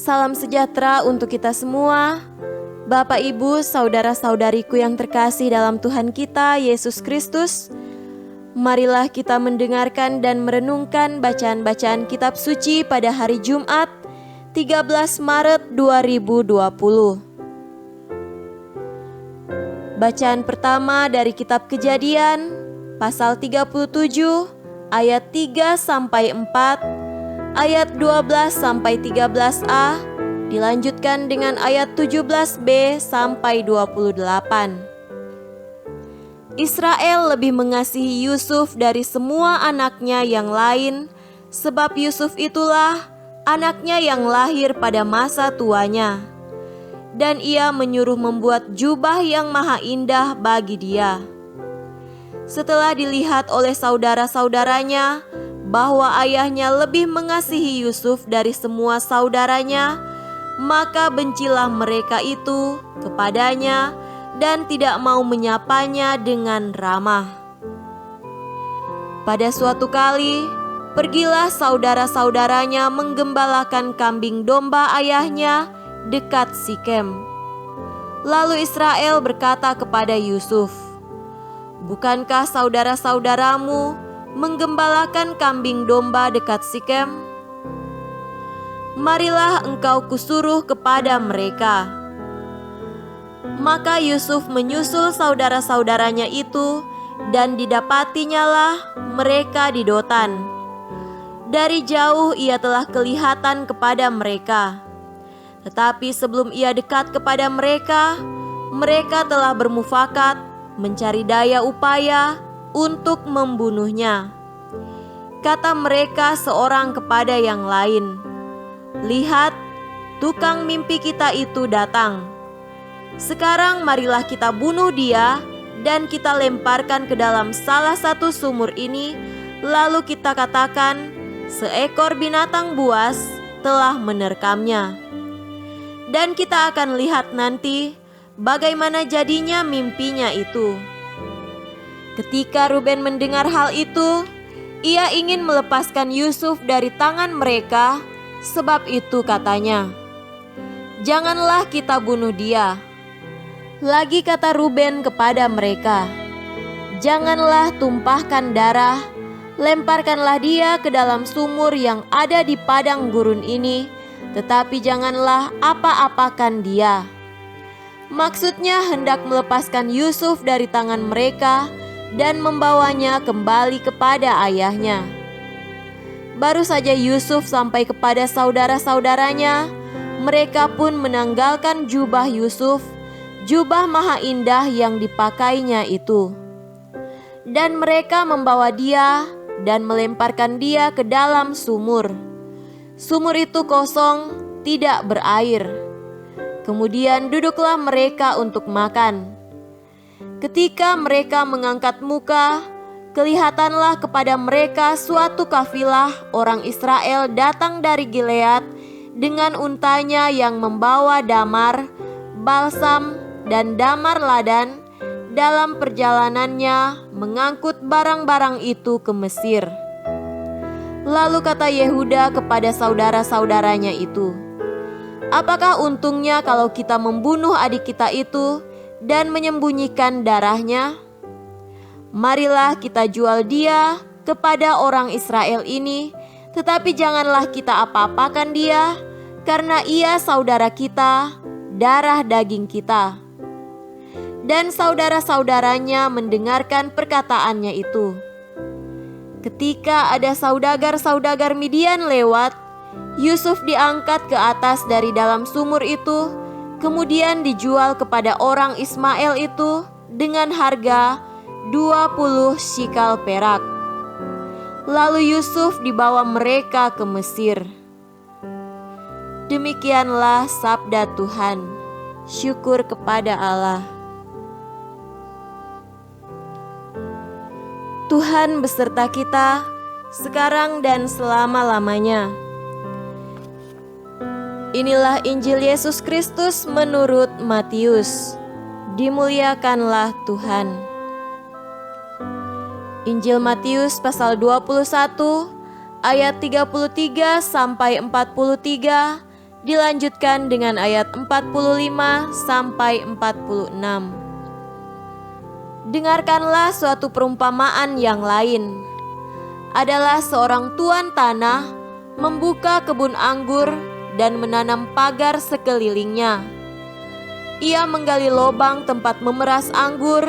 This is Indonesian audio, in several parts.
Salam sejahtera untuk kita semua. Bapak, Ibu, saudara-saudariku yang terkasih dalam Tuhan kita, Yesus Kristus. Marilah kita mendengarkan dan merenungkan bacaan-bacaan kitab suci pada hari Jumat, 13 Maret 2020. Bacaan pertama dari kitab Kejadian, pasal 37, ayat 3-4, ayat 12-13a, dilanjutkan dengan ayat 17b sampai 28. Israel lebih mengasihi Yusuf dari semua anaknya yang lain, sebab Yusuf itulah anaknya yang lahir pada masa tuanya. Dan ia menyuruh membuat jubah yang maha indah bagi dia. Setelah dilihat oleh saudara-saudaranya bahwa ayahnya lebih mengasihi Yusuf dari semua saudaranya, maka bencilah mereka itu kepadanya dan tidak mau menyapanya dengan ramah. Pada suatu kali, pergilah saudara-saudaranya menggembalakan kambing domba ayahnya dekat Sikem. Lalu Israel berkata kepada Yusuf, "Bukankah saudara-saudaramu menggembalakan kambing domba dekat Sikem? Marilah engkau kusuruh kepada mereka." Maka Yusuf menyusul saudara-saudaranya itu, dan didapatinyalah mereka di Dotan. Dari jauh ia telah kelihatan kepada mereka, tetapi sebelum ia dekat kepada mereka, mereka telah bermufakat mencari daya upaya untuk membunuhnya. Kata mereka seorang kepada yang lain, "Lihat, tukang mimpi kita itu datang. Sekarang marilah kita bunuh dia dan kita lemparkan ke dalam salah satu sumur ini, lalu kita katakan, seekor binatang buas telah menerkamnya. Dan kita akan lihat nanti bagaimana jadinya mimpinya itu." Ketika Ruben mendengar hal itu, ia ingin melepaskan Yusuf dari tangan mereka. Sebab itu katanya, "Janganlah kita bunuh dia." Lagi kata Ruben kepada mereka, "Janganlah tumpahkan darah, lemparkanlah dia ke dalam sumur yang ada di padang gurun ini, tetapi janganlah apa-apakan dia." Maksudnya hendak melepaskan Yusuf dari tangan mereka dan membawanya kembali kepada ayahnya. Baru saja Yusuf sampai kepada saudara-saudaranya, mereka pun menanggalkan jubah Yusuf, jubah maha indah yang dipakainya itu. Dan mereka membawa dia dan melemparkan dia ke dalam sumur. Sumur itu kosong, tidak berair. Kemudian duduklah mereka untuk makan. Ketika mereka mengangkat muka, kelihatanlah kepada mereka suatu kafilah orang Israel datang dari Gilead dengan untanya yang membawa damar, balsam, dan damar ladan dalam perjalanannya mengangkut barang-barang itu ke Mesir. Lalu kata Yehuda kepada saudara-saudaranya itu, "Apakah untungnya kalau kita membunuh adik kita itu dan menyembunyikan darahnya? Marilah kita jual dia kepada orang Israel ini, tetapi janganlah kita apa-apakan dia, karena ia saudara kita, darah daging kita." Dan saudara-saudaranya mendengarkan perkataannya itu. Ketika ada saudagar-saudagar Midian lewat, Yusuf diangkat ke atas dari dalam sumur itu, kemudian dijual kepada orang Ismail itu dengan harga 20 shikal perak. Lalu Yusuf dibawa mereka ke Mesir. Demikianlah sabda Tuhan. Syukur kepada Allah. Tuhan beserta kita sekarang dan selama-lamanya. Inilah Injil Yesus Kristus menurut Matius. Dimuliakanlah Tuhan. Injil Matius pasal 21 ayat 33 sampai 43 Dilanjutkan dengan ayat 45 sampai 46. Dengarkanlah suatu perumpamaan yang lain. Adalah seorang tuan tanah membuka kebun anggur dan menanam pagar sekelilingnya. Ia menggali lubang tempat memeras anggur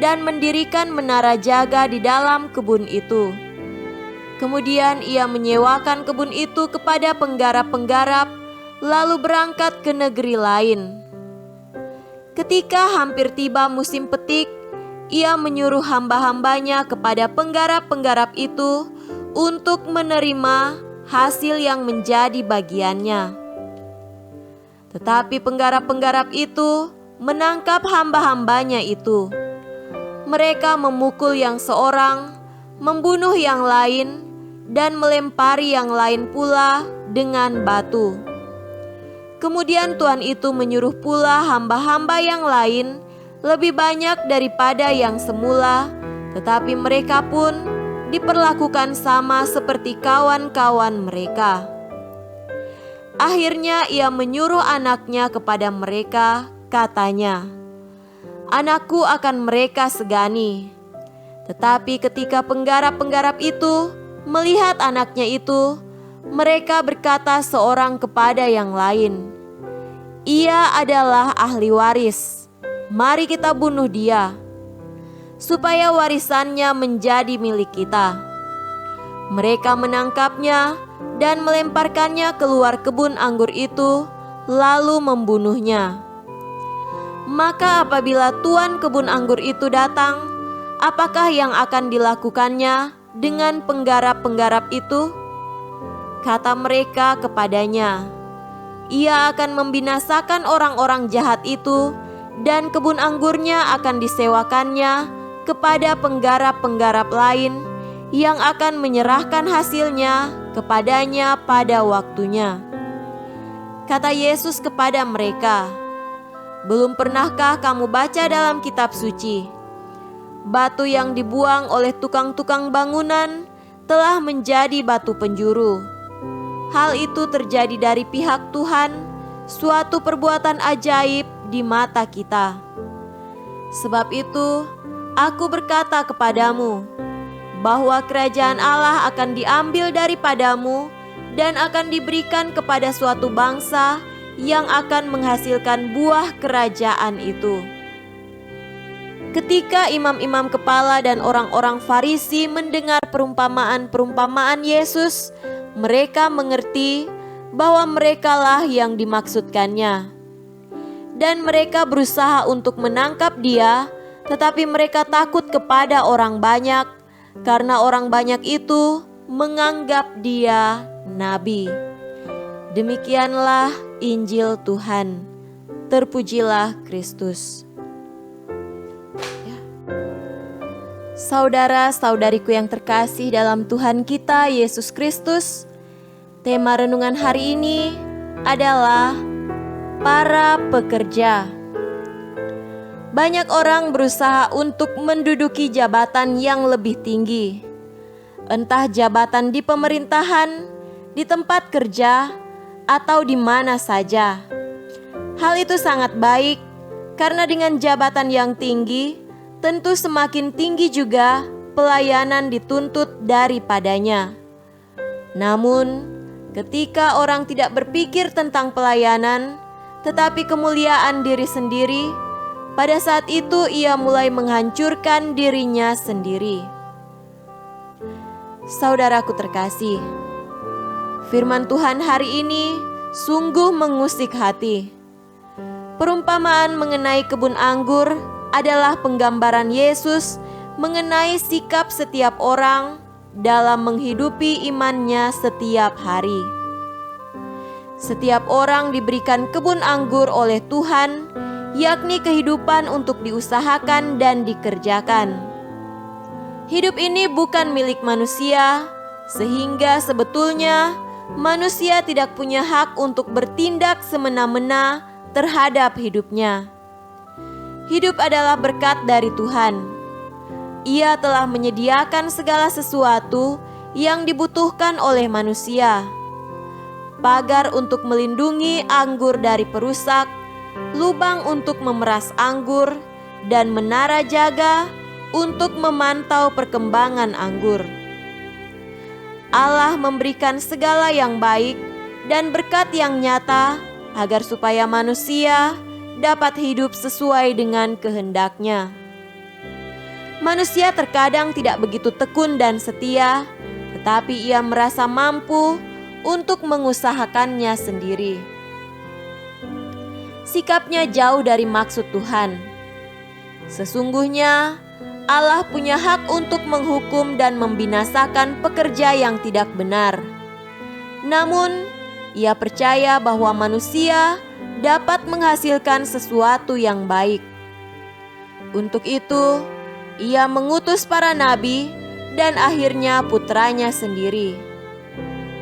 dan mendirikan menara jaga di dalam kebun itu. Kemudian ia menyewakan kebun itu kepada penggarap-penggarap, lalu berangkat ke negeri lain. Ketika hampir tiba musim petik, ia menyuruh hamba-hambanya kepada penggarap-penggarap itu untuk menerima hasil yang menjadi bagiannya. Tetapi penggarap-penggarap itu menangkap hamba-hambanya itu. Mereka memukul yang seorang, membunuh yang lain, dan melempari yang lain pula dengan batu. Kemudian tuan itu menyuruh pula hamba-hamba yang lain lebih banyak daripada yang semula, tetapi mereka pun diperlakukan sama seperti kawan-kawan mereka. Akhirnya ia menyuruh anaknya kepada mereka, katanya, "Anakku akan mereka segani." Tetapi ketika penggarap-penggarap itu melihat anaknya itu, mereka berkata seorang kepada yang lain, "Ia adalah ahli waris. Mari kita bunuh dia, supaya warisannya menjadi milik kita." Mereka menangkapnya dan melemparkannya keluar kebun anggur itu, lalu membunuhnya. Maka apabila tuan kebun anggur itu datang, apakah yang akan dilakukannya dengan penggarap-penggarap itu? Kata mereka kepadanya, "Ia akan membinasakan orang-orang jahat itu, dan kebun anggurnya akan disewakannya kepada penggarap-penggarap lain yang akan menyerahkan hasilnya kepadanya pada waktunya." Kata Yesus kepada mereka, "Belum pernahkah kamu baca dalam kitab suci? Batu yang dibuang oleh tukang-tukang bangunan telah menjadi batu penjuru. Hal itu terjadi dari pihak Tuhan, suatu perbuatan ajaib di mata kita. Sebab itu, aku berkata kepadamu, bahwa kerajaan Allah akan diambil daripadamu dan akan diberikan kepada suatu bangsa yang akan menghasilkan buah kerajaan itu." Ketika imam-imam kepala dan orang-orang Farisi mendengar perumpamaan-perumpamaan Yesus, mereka mengerti bahwa merekalah yang dimaksudkannya. Dan mereka berusaha untuk menangkap dia, tetapi mereka takut kepada orang banyak, karena orang banyak itu menganggap dia nabi. Demikianlah Injil Tuhan. Terpujilah Kristus. Saudara-saudariku yang terkasih dalam Tuhan kita Yesus Kristus, tema renungan hari ini adalah para pekerja. Banyak orang berusaha untuk menduduki jabatan yang lebih tinggi, entah jabatan di pemerintahan, di tempat kerja, atau di mana saja. Hal itu sangat baik, karena dengan jabatan yang tinggi, tentu semakin tinggi juga pelayanan dituntut daripadanya. Namun, ketika orang tidak berpikir tentang pelayanan, tetapi kemuliaan diri sendiri, pada saat itu ia mulai menghancurkan dirinya sendiri. Saudaraku terkasih, firman Tuhan hari ini sungguh mengusik hati. Perumpamaan mengenai kebun anggur adalah penggambaran Yesus mengenai sikap setiap orang dalam menghidupi imannya setiap hari. Setiap orang diberikan kebun anggur oleh Tuhan, yakni kehidupan untuk diusahakan dan dikerjakan. Hidup ini bukan milik manusia, sehingga sebetulnya manusia tidak punya hak untuk bertindak semena-mena terhadap hidupnya. Hidup adalah berkat dari Tuhan. Ia telah menyediakan segala sesuatu yang dibutuhkan oleh manusia. pagar untuk melindungi anggur dari perusak, lubang untuk memeras anggur, dan menara jaga untuk memantau perkembangan anggur. Allah memberikan segala yang baik dan berkat yang nyata agar supaya manusia dapat hidup sesuai dengan kehendak-Nya. Manusia terkadang tidak begitu tekun dan setia, tetapi ia merasa mampu untuk mengusahakannya sendiri. Sikapnya jauh dari maksud Tuhan. Sesungguhnya Allah punya hak untuk menghukum dan membinasakan pekerja yang tidak benar. Namun, ia percaya bahwa manusia dapat menghasilkan sesuatu yang baik. Untuk itu, ia mengutus para nabi dan akhirnya putranya sendiri.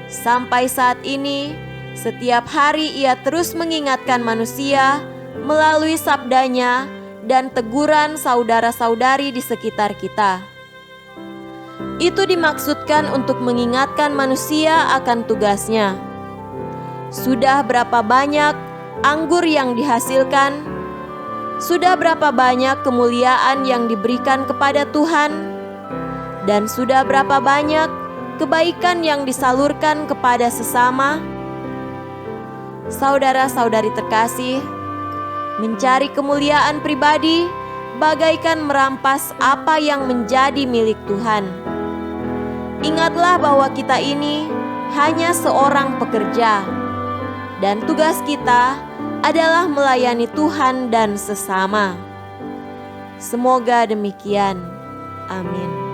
Sampai saat ini, setiap hari ia terus mengingatkan manusia melalui sabdanya dan teguran saudara-saudari di sekitar kita. Itu dimaksudkan untuk mengingatkan manusia akan tugasnya. Sudah berapa banyak anggur yang dihasilkan? Sudah berapa banyak kemuliaan yang diberikan kepada Tuhan? Dan sudah berapa banyak kebaikan yang disalurkan kepada sesama? Saudara-saudari terkasih, mencari kemuliaan pribadi bagaikan merampas apa yang menjadi milik Tuhan. Ingatlah bahwa kita ini hanya seorang pekerja, dan tugas kita adalah melayani Tuhan dan sesama. Semoga demikian. Amin.